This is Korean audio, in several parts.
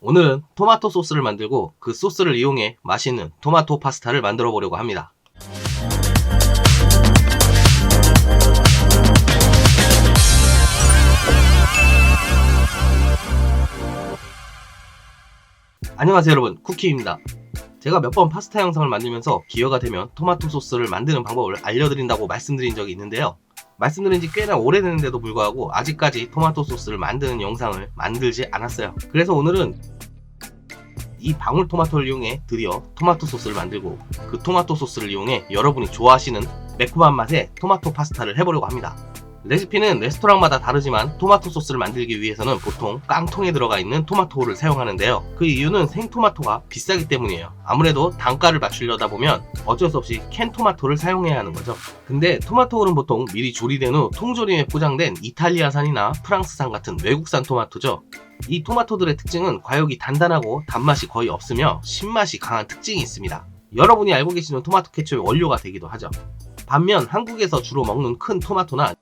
오늘은 토마토 소스를 만들고 그 소스를 이용해 맛있는 토마토 파스타를 만들어 보려고 합니다. 안녕하세요 여러분, 쿠키입니다. 제가 몇 번 파스타 영상을 만들면서 기회가 되면 토마토 소스를 만드는 방법을 알려드린다고 말씀드린 적이 있는데요. 말씀드린 지 꽤나 오래됐는데도 불구하고 아직까지 토마토 소스를 만드는 영상을 만들지 않았어요. 그래서 오늘은 이 방울토마토를 이용해 드디어 토마토 소스를 만들고 그 토마토 소스를 이용해 여러분이 좋아하시는 매콤한 맛의 토마토 파스타를 해보려고 합니다. 레시피는 레스토랑마다 다르지만 토마토 소스를 만들기 위해서는 보통 깡통에 들어가 있는 토마토를 사용하는데요. 그 이유는 생토마토가 비싸기 때문이에요. 아무래도 단가를 맞추려다 보면 어쩔 수 없이 캔 토마토를 사용해야 하는 거죠. 근데 토마토는 보통 미리 조리된 후 통조림에 포장된 이탈리아산이나 프랑스산 같은 외국산 토마토죠. 이 토마토들의 특징은 과육이 단단하고 단맛이 거의 없으며 신맛이 강한 특징이 있습니다. 여러분이 알고 계시는 토마토 케첩의 원료가 되기도 하죠. 반면 한국에서 주로 먹는 큰 토마토나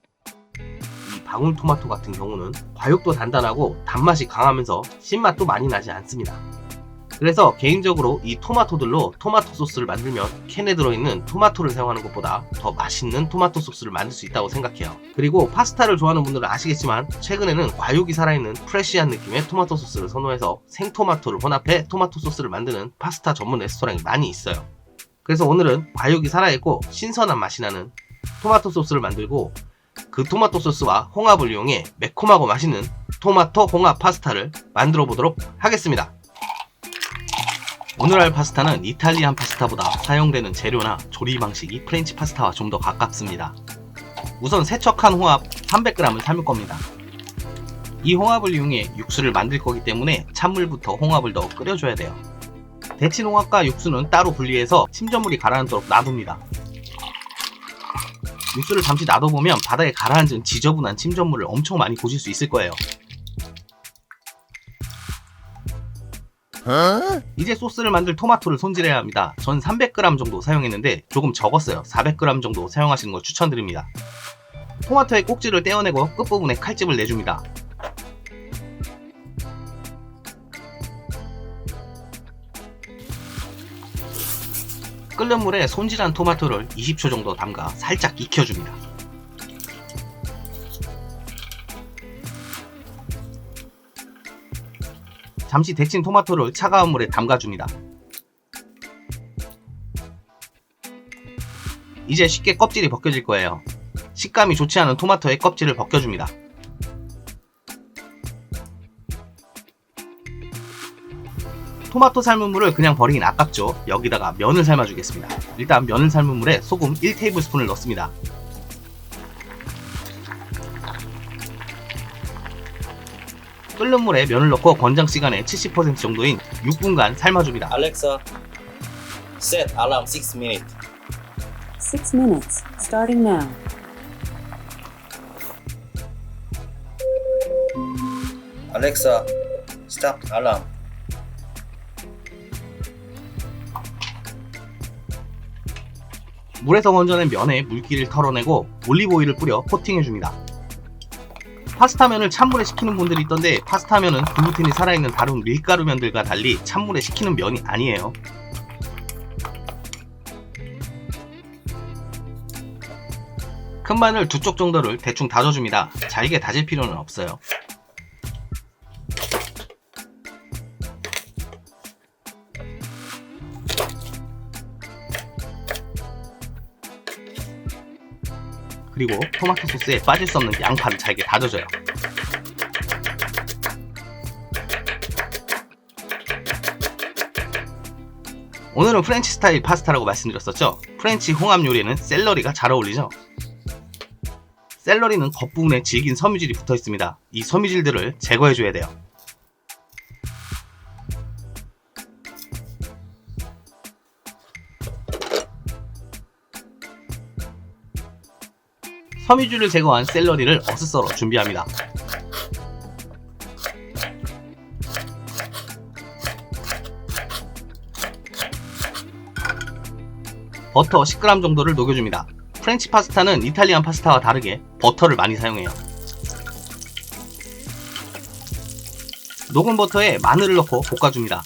방울토마토 같은 경우는 과육도 단단하고 단맛이 강하면서 신맛도 많이 나지 않습니다. 그래서 개인적으로 이 토마토들로 토마토 소스를 만들면 캔에 들어있는 토마토를 사용하는 것보다 더 맛있는 토마토 소스를 만들 수 있다고 생각해요. 그리고 파스타를 좋아하는 분들은 아시겠지만 최근에는 과육이 살아있는 프레쉬한 느낌의 토마토 소스를 선호해서 생토마토를 혼합해 토마토 소스를 만드는 파스타 전문 레스토랑이 많이 있어요. 그래서 오늘은 과육이 살아있고 신선한 맛이 나는 토마토 소스를 만들고 그 토마토 소스와 홍합을 이용해 매콤하고 맛있는 토마토 홍합 파스타를 만들어 보도록 하겠습니다. 오늘 할 파스타는 이탈리안 파스타보다 사용되는 재료나 조리 방식이 프렌치 파스타와 좀 더 가깝습니다. 우선 세척한 홍합 300g을 삶을 겁니다. 이 홍합을 이용해 육수를 만들 거기 때문에 찬물부터 홍합을 넣어 끓여줘야 돼요. 데친 홍합과 육수는 따로 분리해서 침전물이 가라앉도록 놔둡니다. 육수를 잠시 놔둬보면 바닥에 가라앉은 지저분한 침전물을 엄청 많이 보실 수 있을 거예요. 이제 소스를 만들 토마토를 손질해야 합니다. 전 300g 정도 사용했는데 조금 적었어요. 400g 정도 사용하시는 걸 추천드립니다. 토마토의 꼭지를 떼어내고 끝부분에 칼집을 내줍니다. 끓는 물에 손질한 토마토를 20초 정도 담가 살짝 익혀줍니다. 잠시 데친 토마토를 차가운 물에 담가줍니다. 이제 쉽게 껍질이 벗겨질 거예요. 식감이 좋지 않은 토마토의 껍질을 벗겨줍니다. 토마토 삶은 물을 그냥 버리긴 아깝죠. 여기다가 면을 삶아주겠습니다. 일단 면을 삶은 물에 소금 1테이블스푼을 넣습니다. 끓는 물에 면을 넣고 권장시간의 70% 정도인 6분간 삶아줍니다. Alexa, set alarm 6 minutes. 6 minutes, starting now. Alexa, stop alarm. 물에서 건져낸 면에 물기를 털어내고 올리브오일을 뿌려 코팅해줍니다. 파스타면을 찬물에 식히는 분들이 있던데 파스타면은 글루텐이 살아있는 다른 밀가루면들과 달리 찬물에 식히는 면이 아니에요. 큰 마늘 2쪽 정도를 대충 다져줍니다. 잘게 다질 필요는 없어요. 그리고 토마토 소스에 빠질 수 없는 양파를 잘게 다져줘요. 오늘은 프렌치 스타일 파스타라고 말씀드렸었죠. 프렌치 홍합 요리에는 샐러리가 잘 어울리죠. 샐러리는 겉부분에 질긴 섬유질이 붙어 있습니다. 이 섬유질들을 제거해줘야 돼요. 섬유질을 제거한 샐러리를 어슷 썰어 준비합니다. 버터 10g 정도를 녹여줍니다. 프렌치 파스타는 이탈리안 파스타와 다르게 버터를 많이 사용해요. 녹은 버터에 마늘을 넣고 볶아줍니다.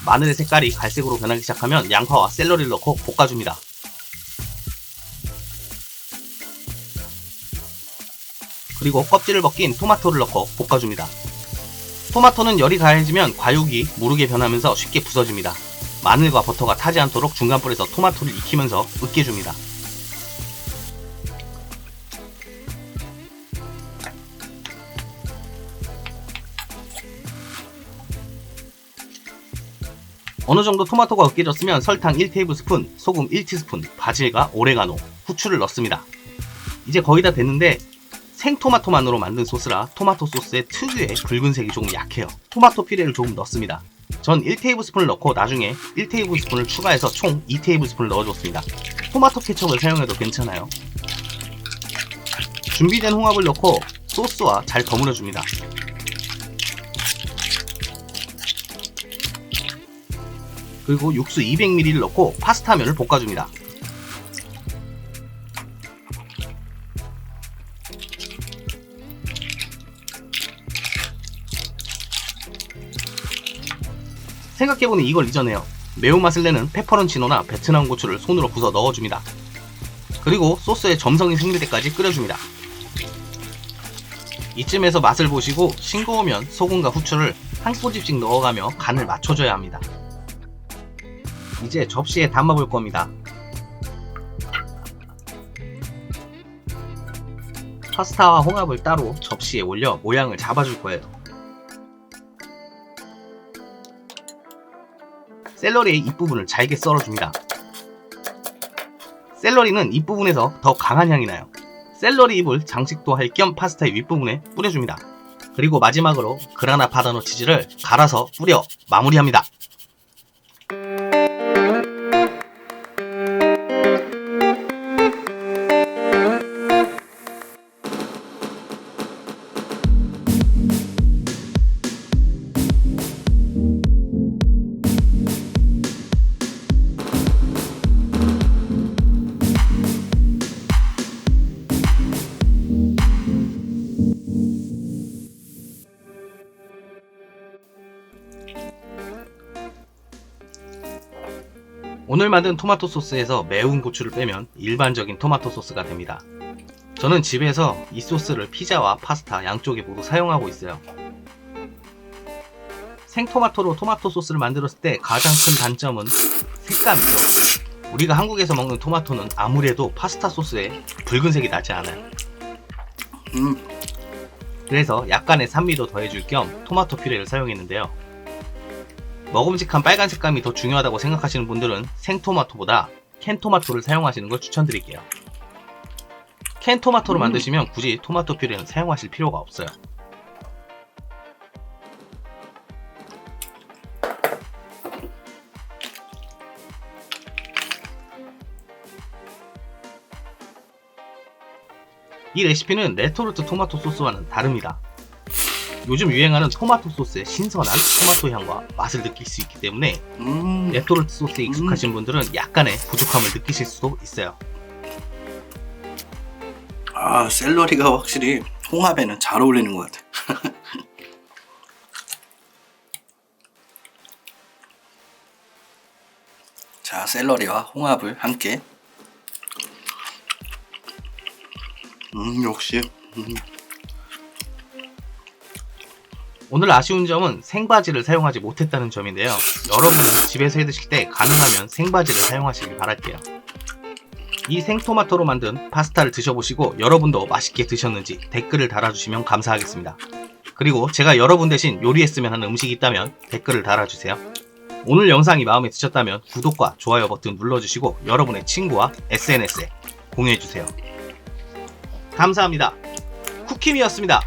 마늘의 색깔이 갈색으로 변하기 시작하면 양파와 샐러리를 넣고 볶아줍니다. 그리고 껍질을 벗긴 토마토를 넣고 볶아줍니다. 토마토는 열이 가해지면 과육이 무르게 변하면서 쉽게 부서집니다. 마늘과 버터가 타지 않도록 중간불에서 토마토를 익히면서 으깨줍니다. 어느정도 토마토가 으깨졌으면 설탕 1테이블스푼, 소금 1티스푼, 바질과 오레가노, 후추를 넣습니다. 이제 거의 다 됐는데 생토마토만으로 만든 소스라 토마토 소스의 특유의 붉은색이 조금 약해요. 토마토 퓨레를 조금 넣습니다. 전 1테이블스푼을 넣고 나중에 1테이블스푼을 추가해서 총 2테이블스푼을 넣어줬습니다. 토마토 케첩을 사용해도 괜찮아요. 준비된 홍합을 넣고 소스와 잘 버무려줍니다. 그리고 육수 200ml를 넣고 파스타면을 볶아줍니다. 생각해보니 이걸 잊었네요. 매운맛을 내는 페퍼론치노나 베트남 고추를 손으로 부숴 넣어줍니다. 그리고 소스에 점성이 생길 때까지 끓여줍니다. 이쯤에서 맛을 보시고 싱거우면 소금과 후추를 한 꼬집씩 넣어가며 간을 맞춰줘야 합니다. 이제 접시에 담아볼 겁니다. 파스타와 홍합을 따로 접시에 올려 모양을 잡아줄 거예요. 샐러리의 잎부분을 잘게 썰어줍니다. 샐러리는 잎부분에서 더 강한 향이 나요. 샐러리 잎을 장식도 할 겸 파스타의 윗부분에 뿌려줍니다. 그리고 마지막으로 그라나 파다노 치즈를 갈아서 뿌려 마무리합니다. 오늘 만든 토마토 소스에서 매운 고추를 빼면 일반적인 토마토 소스가 됩니다. 저는 집에서 이 소스를 피자와 파스타 양쪽에 모두 사용하고 있어요. 생토마토로 토마토 소스를 만들었을 때 가장 큰 단점은 색감이죠. 우리가 한국에서 먹는 토마토는 아무래도 파스타 소스에 붉은색이 나지 않아요. 그래서 약간의 산미도 더해줄 겸 토마토 퓨레를 사용했는데요. 먹음직한 빨간 색감이 더 중요하다고 생각하시는 분들은 생토마토보다 캔토마토를 사용하시는 걸 추천드릴게요. 캔토마토로 만드시면 굳이 토마토 퓨레는 사용하실 필요가 없어요. 이 레시피는 레토르트 토마토 소스와는 다릅니다. 요즘 유행하는 토마토 소스의 신선한 토마토 향과 맛을 느낄 수 있기 때문에 레토르트 소스에 익숙하신 분들은 약간의 부족함을 느끼실 수도 있어요. 아, 샐러리가 확실히 홍합에는 잘 어울리는 것 같아. 자, 샐러리와 홍합을 함께. 역시. 오늘 아쉬운 점은 생바지를 사용하지 못했다는 점인데요. 여러분은 집에서 해드실 때 가능하면 생바지를 사용하시길 바랄게요. 이 생토마토로 만든 파스타를 드셔보시고 여러분도 맛있게 드셨는지 댓글을 달아주시면 감사하겠습니다. 그리고 제가 여러분 대신 요리했으면 하는 음식이 있다면 댓글을 달아주세요. 오늘 영상이 마음에 드셨다면 구독과 좋아요 버튼 눌러주시고 여러분의 친구와 SNS에 공유해주세요. 감사합니다. 쿠킴이었습니다.